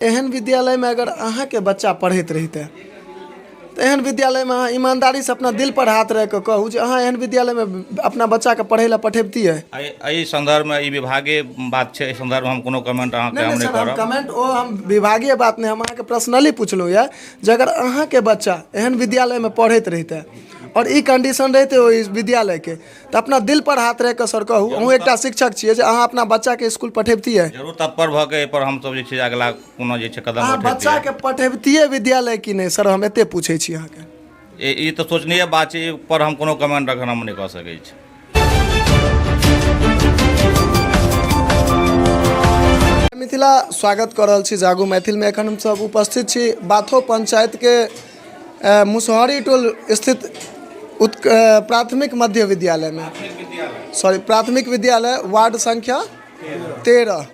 एहन विद्यालय में अगर अहाँ के बच्चा पढ़ैत रहिते तो एहन विद्यालय में अहाँ ईमानदारी से अपना दिल पर हाथ रख के कहू जे अहाँ एहन विद्यालय में अपना बच्चा के पढ़ै ला पठेबतियै। एहि संदर्भ में ई विभागीय बात छै, एहि संदर्भ में हम कोनो कमेंट अहाँके हम नहीं नहीं सर, हम करब। कमेंट ओ हम विभागीय बात नहीं, हम अहाँके पर्सनली पूछलहुँ यऽ जे अगर अहाँ के बच्चा एहन विद्यालय में पढ़ैत रहिते और ई कंडीशन रहते हो इस विद्यालय के तो अपना दिल पर हाथ रख के सर कहू अहूँ एकटा शिक्षक छियै जे अहाँ अपना बच्चा के स्कूल पठेबतियै। जरूर तत्पर भऽ के एहि पर हमसब जे छै अगिला कोनो जे छै कदम अहाँ उठेबतियै। बच्चा के पठेबतियै विद्यालय कि नहीं सर, हम एते पूछै छी अहाँके। ई तो सोचनीय बात छै, एहि पर हम कोनो कमेंट रखना हम नहीं कह सकै छी। मिथिला स्वागत कर रहल छी जागू मैथिल में। एखन हमसब उपस्थित छी बाथो पंचायत के मुसहरी टोल स्थित प्राथमिक मध्य विद्यालय में, प्राथमिक विद्यालय वार्ड संख्या 13।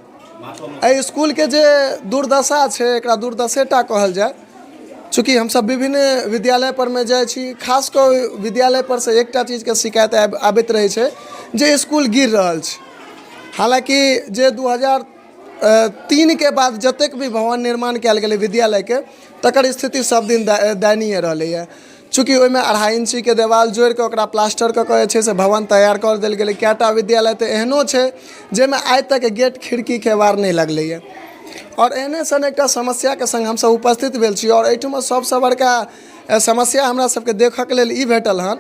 एहि स्कूल के जे दुर्दशा छै एकरा दुर्दशेटा कहल जाए, चूँकि हम सब विभिन्न विद्यालय पर में जाइ छी, खास कर विद्यालय पर से एकटा चीज के शिकायत आबैत रहे छै जे स्कूल गिर रहल छै। हालांकि जे 2003 के बाद जतेक भी भवन निर्माण कयल गेलै विद्यालय के तकर स्थिति सब दिन दयनीय रहलै है। चूँकि ओहिमे 2.5 इंची के देवाल जोड़ के ओकरा प्लास्टर कऽ के जे छै से भवन तैयार कर देल गेलै। कएटा विद्यालय तऽ एहनो छै जाहिमे आइ तक गेट खिड़की केवाड़ नहीं लगलै है। और एहने सन एकटा समस्या के संग हमसब उपस्थित भेल छी। और एहिठमा सबसे बड़का समस्या हमरा सबके देखऽ के लेल ई भेटल हन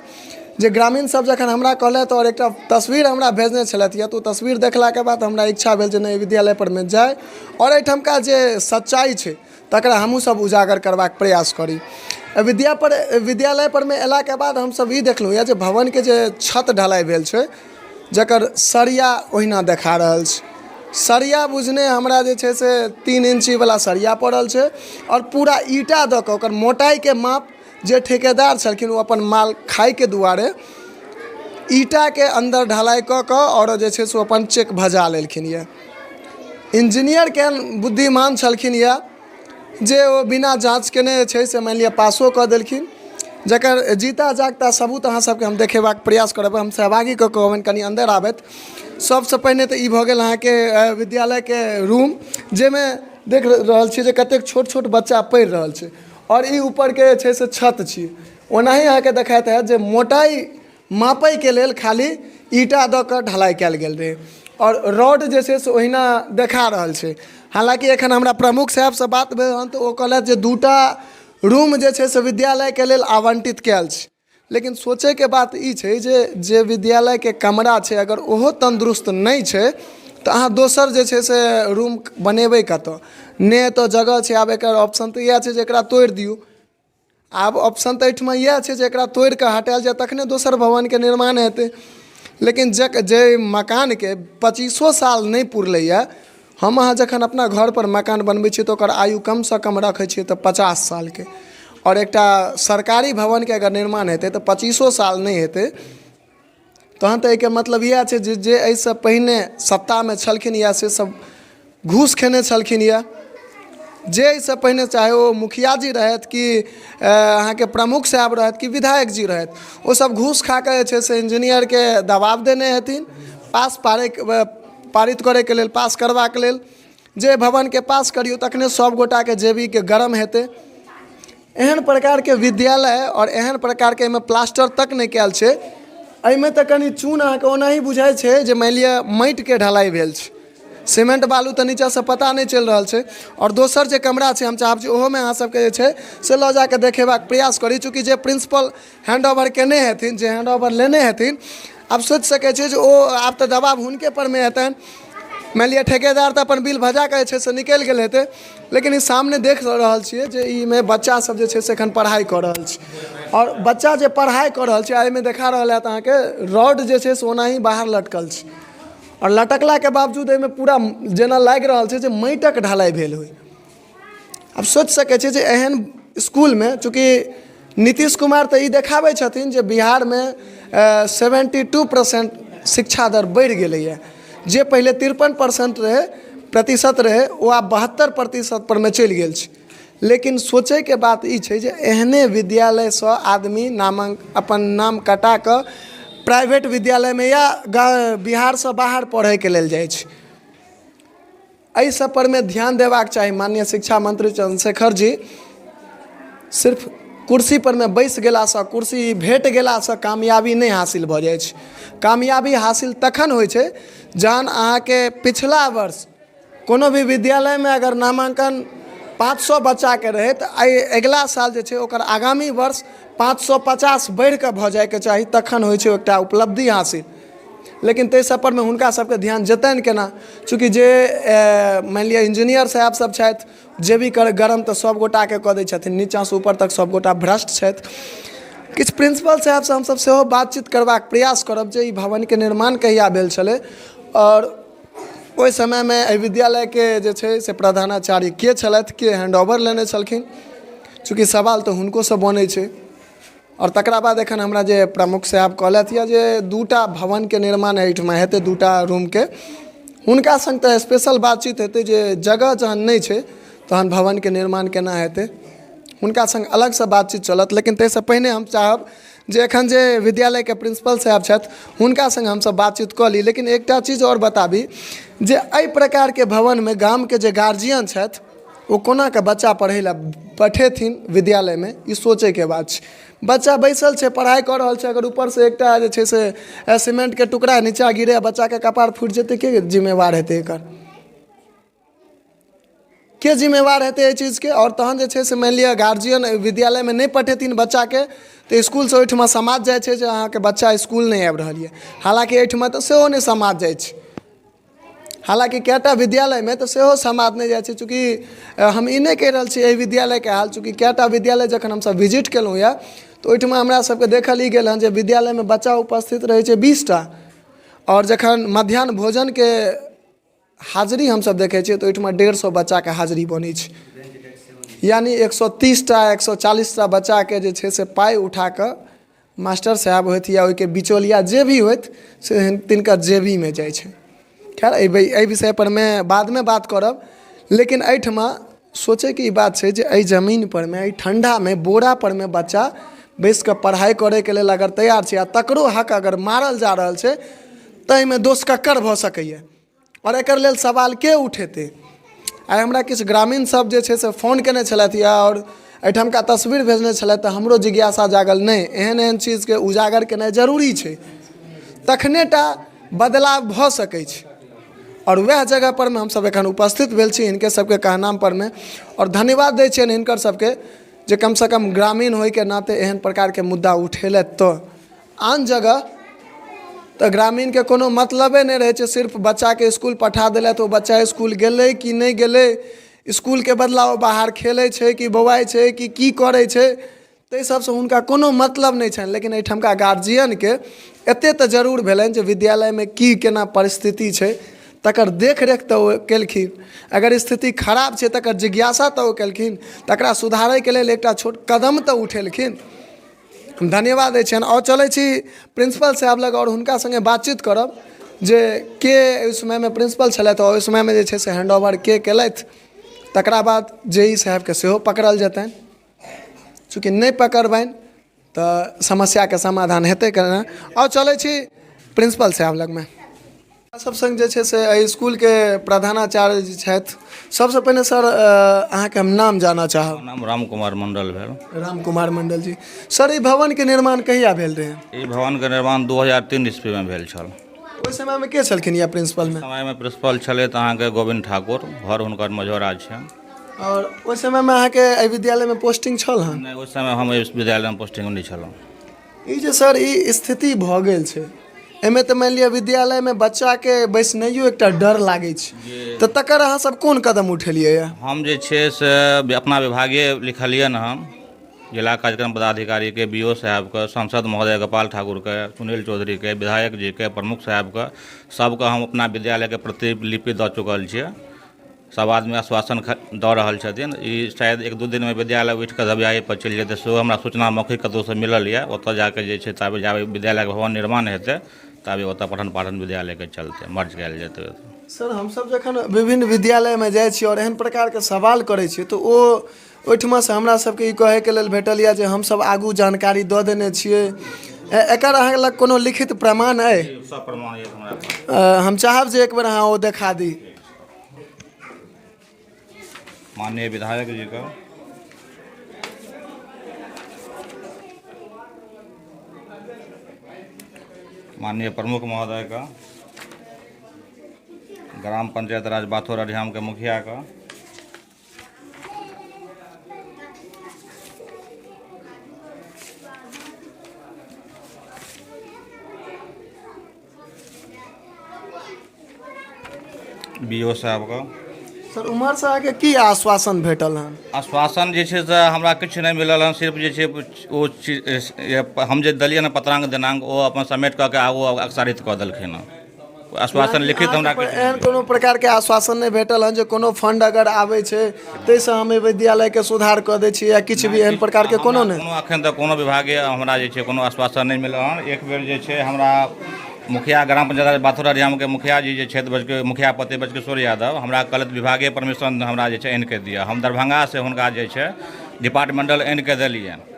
जे ग्रामीण सब जखन हमरा कहलथि और एकटा तस्वीर हमरा भेजने छलथि तो तस्वीर देखला के बाद हमरा इच्छा भेल जे नहीं विद्यालय पर में जाए और एहिठमका जे सच्चाई छै तकरा हमहूँ सब उजागर करबाक प्रयास करी। विद्यालय पर में अयला के बाद हम सब ई देखलहुँ यऽ जे भवन के जे छत ढलाई भेल छै जकर सरिया ओहिना देखा रहल छै। सरिया बुझने हमरा जे छै से 3 इंची वाला सरिया पड़ल छै और पूरा ईटा दऽ कऽ ओकर मोटाई के माप जे ठेकेदार छलखिन वो अपन माल खाई के दुआरे ईटा के अंदर ढलाई कऽ कऽ और जे छै से अपन चेक भजा लेलखिन यऽ। इंजीनियर के बुद्धिमान छलखिन यऽ जे वो बिना जांच केने छै से मान लिअ पासो कऽ देलखिन, जकर जीता जागता सबूत अहाँ सबके हम देखेबाक प्रयास करब। हम सहभागी कऽ कहबनि कनि अंदर आबैत। सबसे पहिने तऽ ई भऽ गेल अहाँके विद्यालय के रूम, जाहिमे देख रहल छी जे कतेक छोट छोट बच्चा पढ़ि रहल छै और ई ऊपर के छै से छत छी। ओनाही अहाँके देखाइत हैत जे मोटाई मापै के लेल खाली ईटा दऽ कऽ ढलाई कयल गेल रहै और रॉड जे छै से ओहिना देखा रहल छै। हालांकि एखन हमरा प्रमुख साहब से बात भेल हन तऽ ओ कहलथि जे 2टा रूम जे छै से विद्यालय के लेल आवंटित कयल छै। लेकिन सोचे के बात ई छै जे विद्यालय के कमरा छै अगर ओहो तंदुरुस्त नहीं छै तो अहाँ दोसर जे छै से रूम बनेबै कतऽ, ने तो जगह छै। आब एकर ऑप्शन तऽ इएह छै जे एकरा तोड़ि दियौ। आब ऑप्शन तऽ एहिठमा इएह छै जे एकरा तोड़ि कऽ हटायल जाए तखने दोसर भवन के निर्माण हेतै। लेकिन जे मकान के 25 साल नहीं पुरलैए, हम अहाँ जखन अपना घर पर मकान बनबै छी तो ओकर आयु कम से कम रखै छियै तऽ 50 साल के, और एकटा सरकारी भवन के अगर निर्माण हेतै तो 25 साल नहीं हेतै। तहन तऽ एहिके मतलब इएह छै जे एहिसँ पहिने सत्ता में छलखिन या से सब घूस खेने छलखिन या जे एहिसँ पहिने चाहे वो मुखिया जी रहथि कि अहाँके प्रमुख साहब रहथि कि विधायक जी रहथि, वो सब घूस खा के जे छै से इंजीनियर के दबाव देने हेथिन पारित करे के लेल, पास करबा के लेल। जे भवन के पास करियो तखने सब गोटा के जेबी के गरम हेतै। एहन प्रकार के विद्यालय और एहन प्रकार के एहिमे प्लास्टर तक नहीं कयल छै। एहिमे तऽ कनि चून अहाँके ओनाही बुझाइ छै जे मान लिअ माटि के ढलाई भेल छै, सीमेंट बालू तऽ नीचा से पता नहीं चल रहल छै। और दोसर जे कमरा छै हम चाहब जे ओहो में अहाँ सबके जे छै से लऽ जाके देखेबाक प्रयास करी। चूँकि जे प्रिंसिपल हैंड ओवर केने हेथिन, जे हैंड ओवर लेने हेथिन, आब सोचि सकै छै जे ओ आब तऽ दबाव हुनके पर में हेतनि। मान लिअ ठेकेदार तऽ अपन बिल भजा के जे छै से निकलि गेल हेतै, लेकिन ई सामने देख रहल छियै जे ईमे बच्चा सब जे छै से एखन पढ़ाई कऽ रहल छै। और बच्चा जे पढ़ाई कऽ रहल छै एहिमे देखा रहल है अहाँके रॉड जे छै से ओनाही बाहर लटकल छै और लटकला के बावजूद एहिमे पूरा जेना लागि रहल छै जे माटिक ढलाई भेल होइ। अब सोचि सकै छियै जे एहन स्कूल में, चूँकि नीतीश कुमार तऽ ई देखाबै छथिन जे बिहार में 72% शिक्षा दर बढ़ि गेलैए। जे पहले 53% प्रतिशत रहे वो आब 72% पर में चलि गेल छै। लेकिन सोचे के बात ई छै जे एहने विद्यालय से आदमी अपन नाम कटा कऽ प्राइवेट विद्यालय में या बिहार से बाहर पढ़े के लेल जाइ छै। एहि सब पर में ध्यान देबाक चाही। माननीय शिक्षा मंत्री चंद्रशेखर जी सिर्फ कुर्सी पर में बैस गेलासँ, कुर्सी भेट गेलासँ कामयाबी नहीं हासिल भऽ जाइ छै। कामयाबी हासिल तखन होइ छै जहन अहाँके पिछला वर्ष कोनो भी विद्यालय में अगर नामांकन 500 बच्चा के रहे तो अगिला साल जे छै ओकर आगामी वर्ष 550 बढ़ि कऽ भऽ जायके चाही, तखन होइ छै एकटा उपलब्धि हासिल। लेकिन ताहि सब पर में हुनका सबके ध्यान जेतनि केना, चूँकि जे मानि लिअ इंजीनियर साहब सब छथि जे भी कर गरम तऽ सब गोटाके कऽ दै छथिन, नीचाँसँ ऊपर तक सब गोटा भ्रष्ट छथि। किछु प्रिंसिपल साहबसँ हमसब सेहो बातचीत करबाक प्रयास करब जे ई भवनके निर्माण कहिया भेल छलै और ओहि समयमे एहि विद्यालयके जे छै से प्रधानाचार्य के छलथि, के हैंडओवर लेने छलखिन, चूँकि सवाल तऽ हुनकोसँ बनै छै। और तकरा बाद एखन हमरा जे प्रमुख साहब कहलथि यऽ जे 2टा भवनके निर्माण एहिठमा हेतै, 2टा रूमके। हुनका संग तऽ स्पेशल बातचीत हेतै जे जगह जहन नहि छै तहन भवनके निर्माण केना हेतै, हुनका संग अलगसँ बातचीत चलत। लेकिन ताहिसँ पहिने हम चाहब जे एखन जे विद्यालयके प्रिंसिपल साहब छथि हुनका संग हमसब बातचीत कऽ ली। लेकिन एकटा चीज और बताबी जे एहि प्रकारके भवनमे गामके जे गार्जियन छथि ओ कोना कऽ बच्चा पढ़ै लए पठेथिन विद्यालयमे, ई सोचैके बात छै। बच्चा बैसल छै, पढ़ाइ कऽ रहल छै, अगर ऊपरसँ एकटा जे छै से सीमेंटके टुकड़ा नीचाँ गिरे, बच्चाके कपार फूटि जेतै, के जिम्मेवार हेतै एकर? के जिम्मेवार हेतै एहि चीजके? और तहन जे छै से मानि लिअ गार्जियन विद्यालयमे नहि पठेथिन बच्चाके तऽ स्कूलसँ ओहिठमा समाज जाइ छै जे अहाँके बच्चा स्कूल नहि आबि रहल यऽ। हालाँकि एहिठमा तऽ सेहो नहि समाज जाइ छै, हालाँकि कएटा विद्यालयमे तऽ सेहो समाज नहि जाइ छै। चूँकि हम ई नहि कहि रहल छी एहि विद्यालयके हाल, चूँकि कएटा विद्यालय जखन हमसब विजिट केलहुँ यऽ तऽ ओहिठमा हमरा सबके देखल ई गेल हँ जे विद्यालयमे बच्चा उपस्थित रहै छै 20टा, और जखन मध्याह्न भोजनके हाजिरी हमसब देखै छियै तऽ ओहिठमा 150 बच्चाके हाजिरी बनै छै। यानी 130टा 140टा बच्चाके जे छै से पाइ उठा कऽ मास्टर साहब होथि या ओहिके बिचौलिया जे भी होथि से तिनकर जेबीमे जाइ छै। खैर एहि विषय पर मैं बादमे बात करब। लेकिन एहिठमा सोचैके ई बात छै जे एहि जमीन पर में, एहि ठंडामे बोरा पर में बच्चा बैस कऽ पढ़ाई करैके लेल अगर तैयार छै आ तकरो हक अगर मारल जा रहल छै तऽ एहिमे दोष ककर भऽ सकैए और एकर लेल सवाल के उठेतै? आइ हमरा किछु ग्रामीण सब जे छै से फोन केने छलथि और एहिठामका तस्वीर भेजने छलथि तऽ हमरो जिज्ञासा जागल, नहि एहन एहन चीजके उजागर केनाइ जरूरी छै, तखने टा बदलाव भऽ सकै छै। और वएह जगह पर में हमसब एखन उपस्थित भेल छी हिनके सबके कहनाम पर में, और धन्यवाद दै छियनि हिनकर सबके जे कमसँ कम ग्रामीण होइके नाते एहन प्रकारके मुद्दा उठेलथि। तऽ आन जगह तऽ ग्रामीणके कोनो मतलबे नहि रहै छै, सिर्फ बच्चाके स्कूल पठा देलथि, ओ बच्चा स्कूल गेलै कि नहि गेलै, स्कूलके बदला ओ बाहर खेलै छै कि बौआइ छै कि की करै छै, ताहि सबसँ हुनका कोनो मतलब नहीं छनि। लेकिन एहिठामका गार्जियनके एतेक तऽ जरूर भेलनि जे विद्यालयमे की केना परिस्थिति छै तकर देखरेख तऽ ओ केलखिन, अगर स्थिति खराब छै तकर जिज्ञासा तऽ ओ केलखिन, तकरा सुधारैके लेल एकटा छोट कदम तऽ उठेलखिन। हम धन्यवाद दै छियनि। और चलै छी प्रिंसिपल साहब लग और हुनका संगे बातचीत करब जे के ओहि समयमे प्रिंसिपल छलथि और ओहि समयमे जे छै से हैंडओवर के केलथि, तकरा बाद जेई साहबके सेहो पकड़ल जेतनि। चूँकि नहीं पकड़बनि तऽ समस्याके समाधान हेतै केना। और चलै छी प्रिंसिपल साहब लगमे। सब संग जे छै से एहि स्कूलके प्रधानाचार्य जी छथि। सबसँ पहिने सर अहाँके हम नाम जानऽ चाहब। नाम राम कुमार मंडल भेल। राम कुमार मंडल जी, सर ई भवनके निर्माण कहिया भेल रहै? ई भवनके निर्माण 2003 ईस्वीमे भेल छल। ओहि समयमे के छलखिन या प्रिंसिपलमे? समयमे प्रिंसिपल छलै तऽ अहाँके गोविंद ठाकुर, घर हुनकर मझौरा छै। और ओहि समयमे अहाँके एहि विद्यालयमे पोस्टिंग छल हन? नहि, ओहि समय हम एहि विद्यालयमे पोस्टिंग नहीं छलहुँ। ई जे सर ई स्थिति भऽ गेल छै, एहिमे तऽ मानि लिअ विद्यालयमे बच्चाके बैसनाइयो एकटा डर लागै छै, तऽ तकर अहाँ सब कोन कदम उठेलियै? हम जे छै से अपना विभागे लिखलियनि हम जिला कार्यक्रम पदाधिकारीके, BO साहबके, सांसद महोदय गोपाल ठाकुरके, सुनील चौधरीके, विधायक जीके, प्रमुख साहबके, सबके हम अपना विद्यालयके प्रतिलिपि दऽ चुकल छियै। सब आदमी आश्वासन दऽ रहल छथिन। ई शायद 1-2 दिनमे विद्यालय उठि कऽ धबियापर चलि जेतै, सेहो हमरा सूचना मौखिक कतहुसँ मिलल यऽ। ओतऽ जाकऽ जे छै ताबे जाबे विद्यालयके भवन निर्माण हेतै ताबे ओतऽ पठन पाठन विद्यालयके चलतै, मर्ज कयल जेतै। सर हमसब जखन विभिन्न विद्यालयमे जाइ छी और एहन प्रकारके सवाल करै छी तऽ ओ ओहिठमासँ हमरा सबके ई कहैके लेल भेटल यऽ जे हमसब आगू जानकारी दऽ देने छियै। एकर अहाँ लग कोनो लिखित प्रमाण अइ? सब प्रमाण यऽ हमरा। हम चाहब जे एक बेर अहाँ ओ देखा दी। माननीय विधायक जी का, माननीय प्रमुख महोदय का, ग्राम पंचायत राज बाथौर अढ़ियाम के मुखिया का, बीओ साहब का। सर उम्हर से आके की आश्वासन भेटल हन? आश्वासन जे छै से हमरा किछु नहि मिलल हन, सिर्फ जे छै ओ हम जे देलियै ने पत्रांग दिनांक ओ अपन समेट कऽ के आगू अग्रसारित कऽ देलखिन हन। आश्वासन लिखित हमरा एहन कोनो प्रकार के आश्वासन नहीं भेटल हन जे कोनो फंड अगर आबै छै ताहिसँ हम एहि विद्यालय के सुधार कऽ दै छी या किछु भी एहन प्रकार के कोनो नहीं? कोनो एखन तक कोनो विभागीय हमरा जे छै कोनो आश्वासन नहि मिलल हन। एक बेर जे छै हमरा मुखिया ग्राम पंचायत बाथौर अढ़ियाम के मुखिया जी जे छथि मुखिया पति ब्रजकिशोर यादव हमरा कहलथि विभागीय परमिशन हमरा जे छै आनि के दिअ। हम दरभंगा से हुनका जे छै डिपार्टमेंटल आनि के देलियनि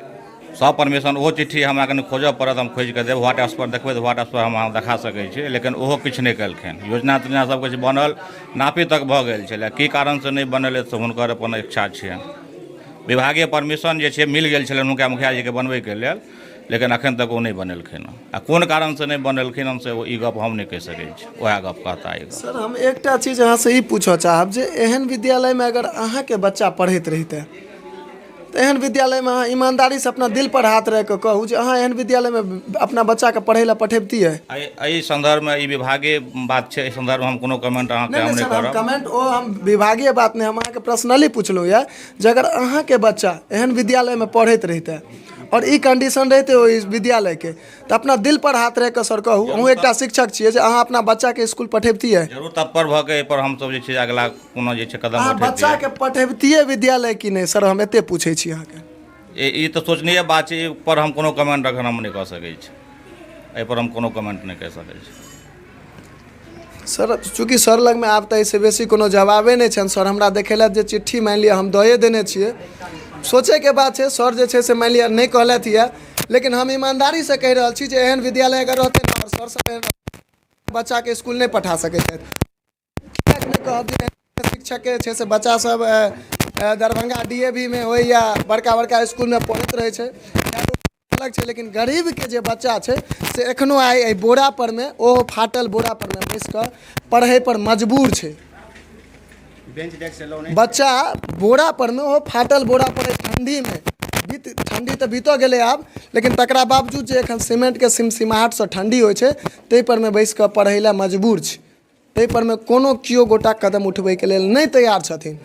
सब परमिशन। ओहो चिट्ठी हमरा कनि खोजऽ पड़त, हम खोजि कऽ देब। व्हाट्सएप पर देखबै तऽ व्हाट्सएप पर हम अहाँ देखा सकै छी, लेकिन ओहो किछु नहि केलखिन। योजना तोजना सब किछु बनल नापी तक भऽ गेल छलै, की कारणसँ नहि बनल से हुनकर अपन इच्छा छियनि। विभागीय परमिशन जे छै मिल गेल छलनि हुनका मुखिया जीके बनबैके लेल, लेकिन एखन तक ओ नहि बनेलखिन हँ। आ कोन कारणसँ नहि बनेलखिन हन से ई गप हम नहि कहि सकै छी, वएह गप कहता है। सर हम एकटा चीज अहाँसँ ई पूछऽ चाहब जे एहन विद्यालयमे अगर अहाँके बच्चा पढ़ैत रहितै तऽ एहन विद्यालयमे अहाँ ईमानदारीसँ अपना दिल पर हाथ रखि कऽ कहू जे अहाँ एहन विद्यालयमे अपना बच्चाके पढ़ै लए पठेबतियै? एहि संदर्भमे ई विभागीय बात छै, एहि संदर्भमे हम कोनो कमेंट अहाँके हम नहि करब। कमेंट ओ हम विभागीय बात नहीं, हम अहाँके पर्सनली पूछलहुँ यऽ जे अगर अहाँके बच्चा एहन विद्यालयमे पढ़ैत रहितै और ई कंडीशन रहते हो इस विद्यालय के तो अपना दिल पर हाथ रख के सर कहू अहूँ एकटा शिक्षक छियै जे अहाँ अपना बच्चा के स्कूल पठेबतियै? जरूर तत्पर भऽ के एहिपर हमसब जे छै अगला कोनो जे छै कदम उठेबतियै। बच्चा के पठेबतियै विद्यालय कि नहीं सर, हम एते पूछै छी अहाँके। ई तऽ सोचनीय बात छै, एहि पर हम कोनो कमेंट एखन हम नहि कऽ सकै छी, एहि पर हम कोनो कमेंट नहीं कहि सकै छी। सर चूँकि सर लग में आब तऽ एहिसँ बेसी कोनो जवाबे नहीं छनि। सर हमरा देखेलथि जे चिट्ठी मानि लिअ हम दए देने छियै, सोचे के बात है। सर जे छै से मान लिया नहीं कहलथि है, लेकिन हम ईमानदारी से कह रहा छी जे एहन विद्यालय अगर रहते ना और सर सब बच्चा के स्कूल नहीं पठा सके थे, नहीं कहब जे शिक्षक के छै से बच्चा सब दरभंगा डीएवी में हो या बड़का बड़का स्कूल में पढ़ैत रहे छै अलग छै, लेकिन गरीब के जे बच्चा छै से एखनो आइ बोरा पर में ओ फाटल बोरा पर में बैस कऽ पढ़े पर मजबूर छै। बच्चा बोरा पर में वो फाटल बोरा पर ठंडी में ठंडी तो बीतो गेले आब, लेकिन तकरा बावजूद जे एखन सीमेंट के सिमसिमाहट से ठंडी होइ छै ताहि पर में बैस कऽ पढ़ै लए मजबूर छै। ताहि पर में कोनो कियो गोटा कदम उठबै के लेल नहीं तैयार छथिन।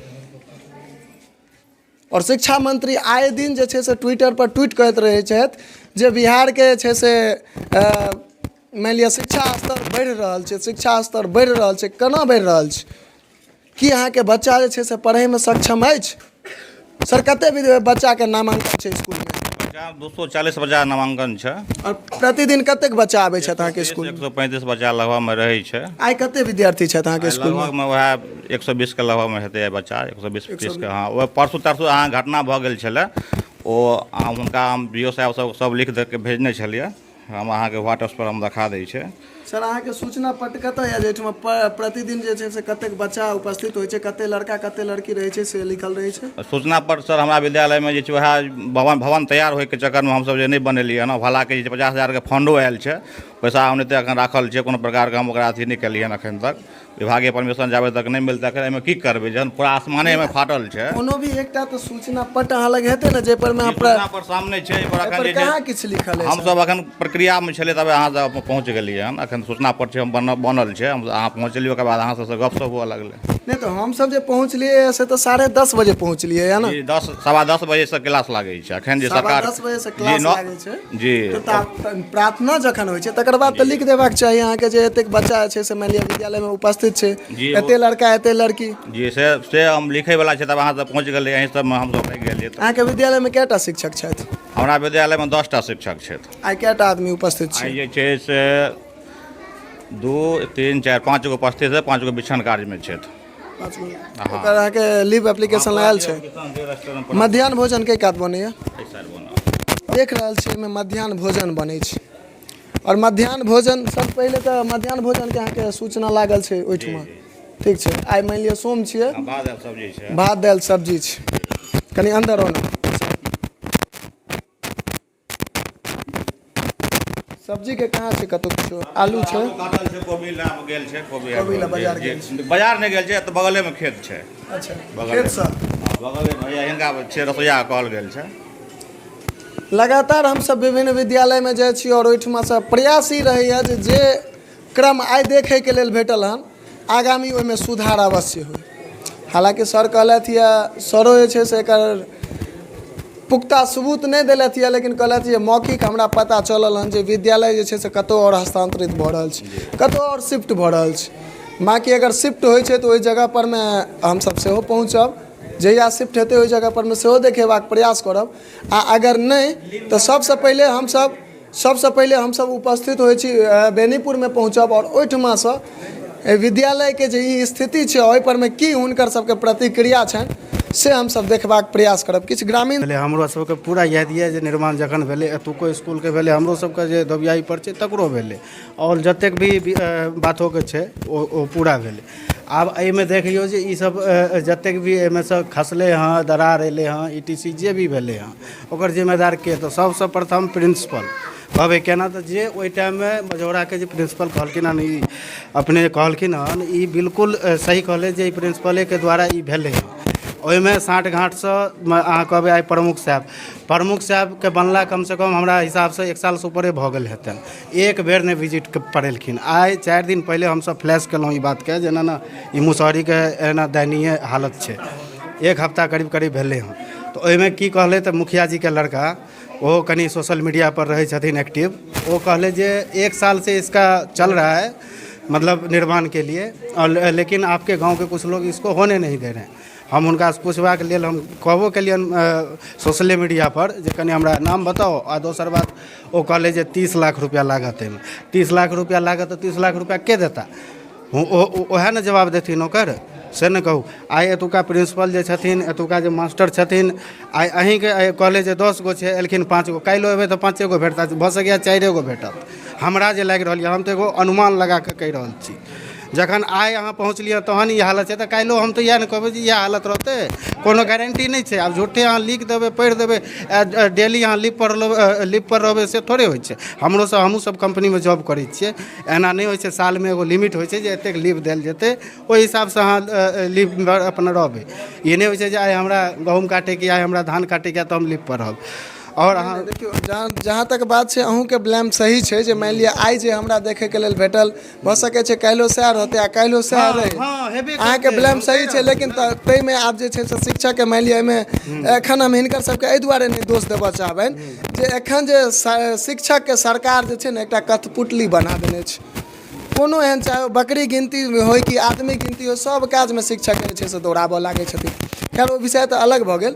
और शिक्षा मंत्री आए दिन जे छै से ट्विटर पर ट्वीट करैत रहै छथि जे बिहार के छै से मान लिअ शिक्षा स्तर बढ़ि रहल छै, शिक्षा स्तर बढ़ि रहल छै। केना बढ़ि रहल छै? कि अहाँके बच्चा जे छै से पढ़ैमे सक्षम अछि? सर कते भी बच्चा के नामांकन छै स्कूल में? 240 बच्चा नामांकन छै। और प्रतिदिन कतेक बच्चा आबै छथि अहाँके स्कूल? 135 बच्चा लगभग में रहै छै। आइ कते विद्यार्थी छथि अहाँके स्कूल में? लगभग में वएह 120 के लगभग में हेतै बच्चा, 120 के। हाँ वह परसू तरसू अहाँ घटना भऽ गेल छलै, ओ हुनका हम बीओ साहब सब लिख दे के भेजने छलियै, हम अहाँके व्हाट्सएप पर हम देखा दै छै। सर अहाँके सूचना पट कतऽ यऽ जेठमा प्रतिदिन जे छै से कतेक बच्चा उपस्थित होइ छै, कते लड़का कते लड़की रहै छै से लिखल रहै छै? सूचना पर सर हमरा विद्यालय में जे छै वएह भवन तैयार होइके चक्करमे हमसब जे नहि बनेलियै हँ, हालांकि जे 50,000 के फंडो आयल छै, पैसा ओनाहिते एखन राखल छै, कोनो प्रकारके हम ओकरा अथी नहि केलियै हन एखन तक। विभागीय परमिशन जाबे तक नहीं मिलता है एहिमे की करबै जहन पूरा आसमाने में फाटल छै। कोनो भी एकटा तो सूचना पट अहाँ लग हेतै ने जे पर में सूचना पर सामने छै, एहि पर एखन जे कहाँ किछु लिखल है? हम सब एखन प्रक्रिया में छलै तब अहाँ सब पहुँच गेलियै हन। एखन सूचना पर छै बनल छै, हम अहाँ पहुँचलियै ओकर बाद अहाँ सबसँ गपशप हुअ लगलै। नहीं तो हम सब जे पहुँचलियै से तो 10:30 बजे पहुँचलियै है ना? जी 10 बजे से क्लास लागै छै एखन जे सरकार 10 बजे से क्लास लागै छै जी। तो प्रार्थना जखन होइ छै तकर बाद तो लिख देबाक चाही अहाँके जे एतेक बच्चा छै से मान लिअ विद्यालय में उपस्थित छै, एते लड़का एते लड़की। जी से हम लिखै वाला छै, तब अहाँ सब पहुँच गेलियै, यहीं सब में हम सब रहि गेलियै। अहाँके विद्यालय में कएटा शिक्षक छथि? हमरा विद्यालय में 10टा शिक्षक छथि। आइ कएटा आदमी उपस्थित छै? आइ जे छै से 2 3 4 5 गो उपस्थित है, 5 गो बिछन कार्य में छथि। ओकर अहाँके लीव एप्लीकेशन लगायल छै? मध्याह्न भोजन के कात बनैया? देख रहल छी एहिमे मध्याह्न भोजन बनै छै। और मध्याह्न भोजन सब पहले तो मध्याह्न भोजन के अहाँके सूचना लागल छै ओहिठमा ठीक छै। आइ मानि लिअ सोम छियै, भात दालि सब्जी छै। भात दालि सब्जी छै। कनि अंदर हो ना। सब्जी के कहाँ छै, कतौ किछो आलू छै, काटल छै, कोबी लाब गेल छै, कोबी कोबी ला बाजार गेल छै। बाजार नहीं गेल छै, तऽ बगले में खेत छै। अच्छा, बगले खेत सँ बगले में हिनका छै रसोईया कहल गेल छै। लगातार हमसब विभिन्न विद्यालय में जाइ छी और ओहिठमा सँ प्रयास ई रहैया जे क्रम आइ देखैके लेल भेटल हन, आगामी ओहिमे सुधार अवश्य होइ। हालांकि सर कहलथि यऽ, सरो जे छै से एकर पुख्ता सबूत नहीं देलथि यऽ, लेकिन कहलथि जे मौखिक हमरा पता चलल हन जे विद्यालय जे छै से कतौ और हस्तांतरित भऽ रहल छै, कतौ और शिफ्ट भऽ रहल छै। बाँकी अगर शिफ्ट होइ छै तऽ ओहि जगह पर में हमसब सेहो पहुँचब, जहिया शिफ्ट हेतै ओहि जगह पर में सेहो देखेबाक प्रयास करब। आ अगर नहीं तऽ सबसँ पहिले हमसब उपस्थित होइ छी बेनीपुर में पहुँचब और ओहिठमा सँ विद्यालय के जे ई स्थिति छै ओहि पर में की हुनकर सबके प्रतिक्रिया छनि से हमसब देखबाक प्रयास करब। किछु ग्रामीण भेलै हमरो सबके पूरा याद यऽ जे निर्माण जखन भेलै एतुको इसकुलके भेलै, हमरो सबके जे दबियाई पर छै तकरो भेलै, और जतेक भी बातोके छै ओ पूरा भेलै। आब एहिमे देखियौ जे ई सब जतेक भी एहिमे सँ खसलै हँ, दरार अएलै हँ, ETC जे भी भेलै हँ, ओकर जिम्मेदार के? तऽ सबसँ प्रथम प्रिंसिपल कहबै केना, तऽ जे ओहि टाइममे मझौराके जे प्रिंसिपल कहलखिन हँ, ई अपने कहलखिन हँ, ई बिल्कुल सही कहलै जे ई प्रिंसिपलेके द्वारा ई भेलै हँ। ओहिमे साँठ गाँठसँ अहाँ कहबै आइ प्रमुख साहेबके बनला कमसँ कम हमरा हिसाबसँ 1 सालसँ ऊपरे भऽ गेल हेतनि, एक बेर नहि विजिट पड़ेलखिन। आइ 4 दिन पहिले हमसब फ्लैश केलहुँ ई बातके जे ना ई मुसहरीके एना दयनीय हालत छै, 1 हफ्ता करीब भेलै हँ। तऽ ओहिमे की कहलै तऽ मुखिया जीके लड़का, वो कहीं सोशल मीडिया पर रहे छथिन एक्टिव, वो कहले जे 1 साल से इसका चल रहा है मतलब निर्माण के लिए, और लेकिन आपके गांव के कुछ लोग इसको होने नहीं दे रहे हैं। हम उनका पूछबाक लेल हम कहबो केलियन सोशल मीडिया पर जे कनि हमरा नाम बताओ, आ दोसर बात वो कहले जे 30 लाख रुपया लागत है। 30 लाख रुपया लागत तो 30 लाख रुपया के देता? ओहे ने जवाब देथिन ओकर, से ने कहू। आइ एतुका प्रिंसिपल जे छथिन, एतुका जे मास्टर छथिन, आइ अहीँके कहले जे 10 गो छै, एलखिन 5 गो, काल्हि एबै तऽ 5 गो भेटत, भऽ सकैए 4 गो भेटत। हमरा जे लागि रहल यऽ, हम तऽ एगो अनुमान लगा कऽ कहि रहल छी। जखन आइ अहाँ पहुँचलिए तहन ई हालत छै, तऽ काल्हिओ हम तऽ इएह ने कहबै जे इएह हालत रहतै, कोनो गारंटी नहीं छै। आब झूठे अहाँ लिख देबै, पढ़ि देबै, डेली अहाँ लिप पर रहबै, से थोड़े होइ छै। हमहूँ सब कंपनीमे जॉब करै छियै, एना नहीं होइ छै। सालमे एगो लिमिट होइ छै जे एतेक लीव देल जेतै, ओहि हिसाबसँ अहाँ लीव अपन रहबै। ई नहीं होइ छै जे आइ हमरा गहूँम काटैके, आइ हमरा धान काटैके तऽ हम लीव पर रहब। और अहाँ देखियौ, जहाँ तक बात छै अहूँके ब्लेम सही छै जे मानि लिअ आइ जे हमरा देखैके लेल भेटल, भऽ सकै छै काल्हिओ सएह रहतै आ काल्हिओ सएह रहै। अहाँके ब्लेम सही छै, लेकिन ताहिमे आब जे छै से शिक्षकके मानि लिअ एहिमे एखन हम हिनकर सबके एहि दुआरे नहि दोष देबऽ चाहबनि जे एखन जे शिक्षकके सरकार जे छै ने एकटा कठपुतली बना देने छै। कोनो एहन चाहे बकरी गिनती होइ कि आदमी गिनती हो, सब काजमे शिक्षक जे छै से दौड़ाबऽ लागै छथिन। खैर ओ विषय तऽ अलग भऽ गेल।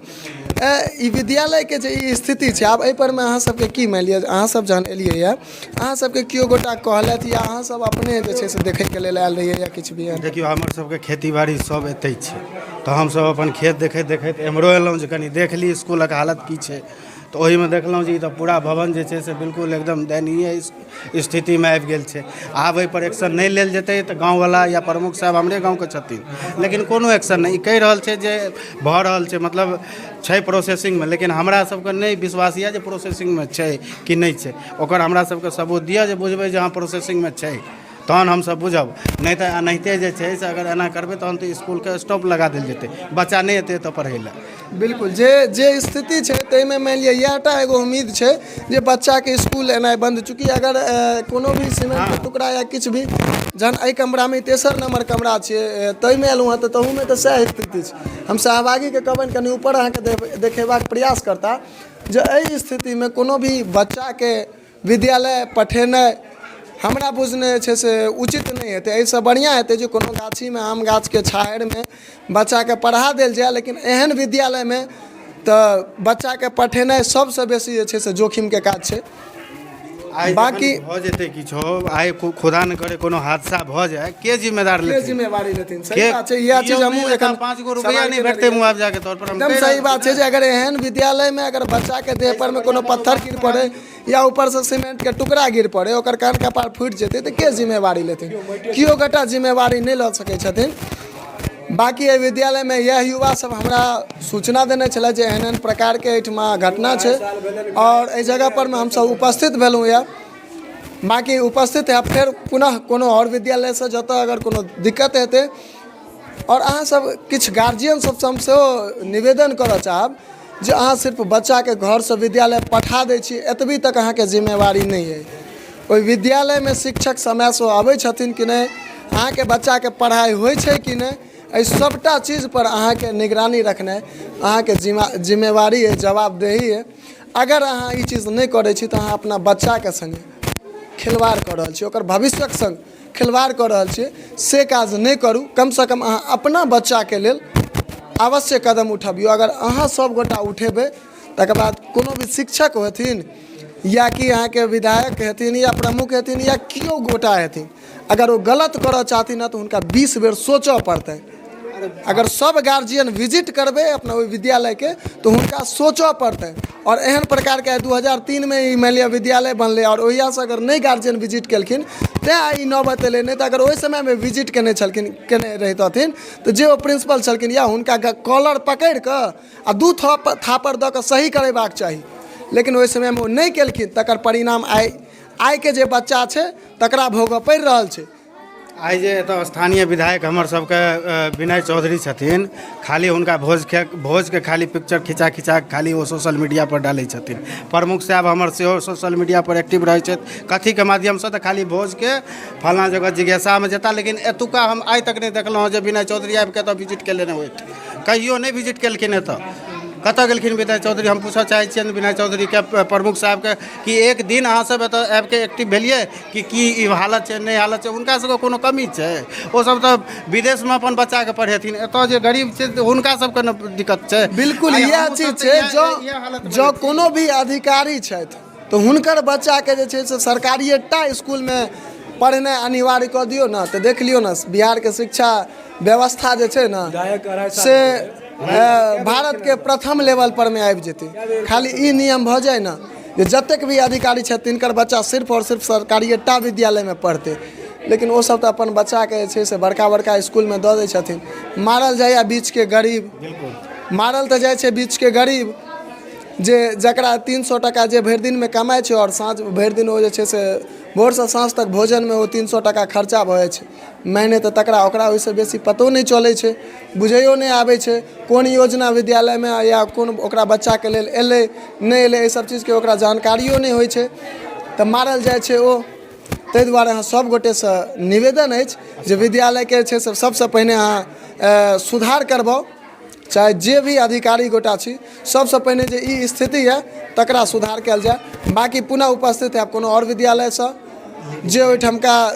ई विद्यालयके जे ई स्थिति छै, आब एहि परमे अहाँ सबके की मानि लिअ, अहाँ सब जहन एलियै यऽ, अहाँ सबके केओ गोटा कहलथि या अहाँ सब अपने जे छै से देखैके लेल आयल रहियै या किछु भी? देखियौ, हमर सबके खेती बाड़ी सब एतै छै, तऽ हमसब अपन खेत देखैत एम्हरो एलहुँ जे कनि देख ली इसकुलक हालत की छै। तऽ ओहिमे देखलहुँ जे ई तऽ पूरा भवन जे छै से बिल्कुल एकदम दयनीय स्थितिमे आबि गेल छै। आब एहिपर एक्शन नहीं लेल जेतै तऽ गाँववला या प्रमुख साहब हमरे गाँवके छथिन, लेकिन कोनो एक्शन नहीं। ई कहि रहल छै जे भऽ रहल छै, मतलब छै प्रोसेसिंगमे, लेकिन हमरा सबके नहीं विश्वास यऽ जे प्रोसेसिंगमे छै कि नहीं छै। ओकर हमरा सबके सबूत दिअ जे बुझबै जे हाँ प्रोसेसिंगमे छै, तहन हमसब बुझब। नहीं तऽ एनाहिते जे छै से अगर एना करबै तहन तऽ इसकुलके स्टॉप लगा देल जेतै, बच्चा नहीं एतै एतऽ पढ़ै लए। बिल्कुल, जे स्थिति छै ताहिमे मानि लिअ इएहटा एगो उम्मीद छै जे बच्चाके इसकुल एनाइ बन्द। चूँकि अगर कोनो भी सीमेंटके टुकड़ा या किछु भी, जहन एहि कमरामे 3 नम्बर कमरा छियै ताहिमे एलहुँ हँ, तऽ तहूमे तऽ सएह स्थिति छै। हम सहभागीके कहबनि कनि ऊपर अहाँके देखेबाक प्रयास करता जे एहि स्थितिमे कोनो भी बच्चाके विद्यालय पठेनाइ हमरा बुझने जे छै से उचित नहीं हेतै। एहिसँ बढ़िआँ हेतै जे कोनो गाछीमे, आम गाछके छाहरिमे बच्चाके पढ़ा देल जाए, लेकिन एहन विद्यालयमे तऽ बच्चाके पठेनाइ सबसँ बेसी जे छै से जोखिमके काज छै। बाकी भऽ जेतै किछो आइ खुदा न करे कोनो हादसा भऽ जाए के जिम्मेदार के लेतै जिम्मेवारी लेथिन सही बात छै यह चीज हमहूँ एखन 5 गो रुपया नहीं भेटतै मुआवजा के तौर पर हम एकदम सही बात है जे अगर एहन विद्यालय में अगर बच्चा के देह पर में कोनो पत्थर गिर पड़े या ऊपर से सीमेंट के टुकड़ा गिर पड़े ओकर कान कपार फूटि जेतै तऽ के जिम्मेवारी लेथिन केओ गोटा जिम्मेवारी नहीं लऽ सकै छथिन। बाकी एहि विद्यालय में यह युवा सब हमरा सूचना देने छलै जे एहन एहन प्रकार के एहिठमा घटना छै और एहि जगह पर में हमसब उपस्थित भेलहुँ यऽ। बाकी उपस्थित है फेर पुनः कोनो और विद्यालय से जतऽ अगर कोनो दिक्कत हेतै और अहाँ सब किछु गार्जियन सब हम सेहो निवेदन करऽ चाहब जे अहाँ सिर्फ बच्चा के घर से विद्यालय पठा दै छी एतबी तक अहाँ के जिम्मेवारी नहीं है। ओहि विद्यालय में शिक्षक समय से आबै छथिन कि नहीं, अहाँ के बच्चा के पढ़ाई होइ छै कि नहीं, एहि सबटा चीज पर अहाँ के निगरानी रखनाइ अहाँ के जिम्मेवारी है, जवाबदेही है। अगर अहाँ ई चीज नहीं करै छी तऽ अहाँ अपना बच्चा के संगे खिलवाड़ कऽ रहल छी, ओकर भविष्यक संग खिलवाड़ कऽ रहल छी। से काज नहीं करू, कम से कम अहाँ अपना बच्चा के लेल अवश्य कदम उठबियौ। अगर अहाँ सब गोटा उठेबै तकर बाद कोनो भी शिक्षक हेथिन या कि अहाँ के विधायक हेथिन या प्रमुख हेथिन या केओ गोटा हेथिन, अगर वो गलत करऽ चाहथिन तऽ हुनका 20 बेर सोचऽ पड़तै। अगर सब गार्जियन विजिट करबे अपना ओहि विद्यालय के तो हुनका सोचऽ पड़तै। और एहन प्रकार के 2003 में ई मानि लिअ विद्यालय बनलै और ओहिया से अगर नहीं गार्जियन विजिट केलखिन तैँ ई नौबत एलै। नहीं तो अगर ओहि समय में विजिट केने रहितथिन तो जे ओ प्रिंसिपल छलखिन या हुनका कॉलर पकड़ि कऽ आ 2 थापर दऽ कऽ सही करेबाक चाही, लेकिन ओहि समय में ओ नहीं केलखिन। तकर परिणाम आइ के जे बच्चा छै तकरा भोगऽ पड़ि रहल छै। आइ जे एतऽ स्थानीय विधायक हमर सबके विनय चौधरी छथिन, खाली हुनका भोज के खाली पिक्चर खिचा खाली वो सोशल मीडिया पर डालै छथिन। प्रमुख साहब हमर सेहो सोशल मीडिया पर एक्टिव रहै छथि, कथी के माध्यम से तऽ खाली भोज के फलाना जगह जिज्ञासा में जेता। लेकिन एतुका हम आइ तक नहीं देखलहुँ जे विनय चौधरी आबि के एतऽ विजिट केले नहि होइत, कहियो नहीं विजिट केलखिन। एतऽ कतऽ गेलखिन विनय चौधरी? हम पूछऽ चाहै छियनि विनय चौधरी के प्रमुख साहब के कि एक दिन अहाँ सब एतऽ आबि के एक्टिव भेलियै कि ई हालत छै नहीं हालत छै? हुनका सबके कोनो कमी छै? ओ सब तऽ विदेश में अपन बच्चा के पढ़ेथिन, एतऽ जे गरीब छै हुनका सबके ने दिक्कत छै। बिल्कुल यह चीज छै। जो कोनो भी अधिकारी छथि तो हुनकर बच्चा के जे छै से सरकारिएटा स्कूल में पढ़नाइ अनिवार्य कऽ दियौ ना, तो देख लियौ ना बिहार के शिक्षा व्यवस्था जे छै ना से भारत के प्रथम लेवल पर में आबि जेतै। खाली ई नियम भऽ जाए ना जे जतेक भी अधिकारी छथि तिनकर बच्चा सिर्फ और सिर्फ सरकारिएटा विद्यालय में पढ़तै, लेकिन वो सब तऽ अपन बच्चा के जे छै से बड़का बड़का स्कूल में दऽ दै छथिन। मारल जाइए बीच के गरीब, मारल तऽ जाइ छै बीच के गरीब जे जकरा 300 टका जे भरि दिन में कमाइ छै और साँझ भरि दिन ओ जे छै से भोर से साँझ तक भोजन में ओ 300 टका खर्चा भऽ जाइ छै महीने, तऽ तकरा ओकरा ओहिसँ बेसी पतो नहीं चलै छै, बुझैयो नहीं आबै छै कोन योजना विद्यालय में या कोन ओकरा बच्चा के लेल एलै नहीं एलै, एहि सब चीज के ओकरा जानकारियो नहीं होइ छै तऽ मारल जाइ छै ओ। ताहि दुआरे अहाँ सब गोटे से निवेदन अछि जे विद्यालय के छै से सबसे पहिने अहाँ सुधार करबाउ, चाहे जे भी अधिकारी गोटा छी सबसे पहिने जे ई स्थिति है तकरा सुधार कयल जाए। बाकी पुनः उपस्थित है कोनो और विद्यालय से जे ओहिठमका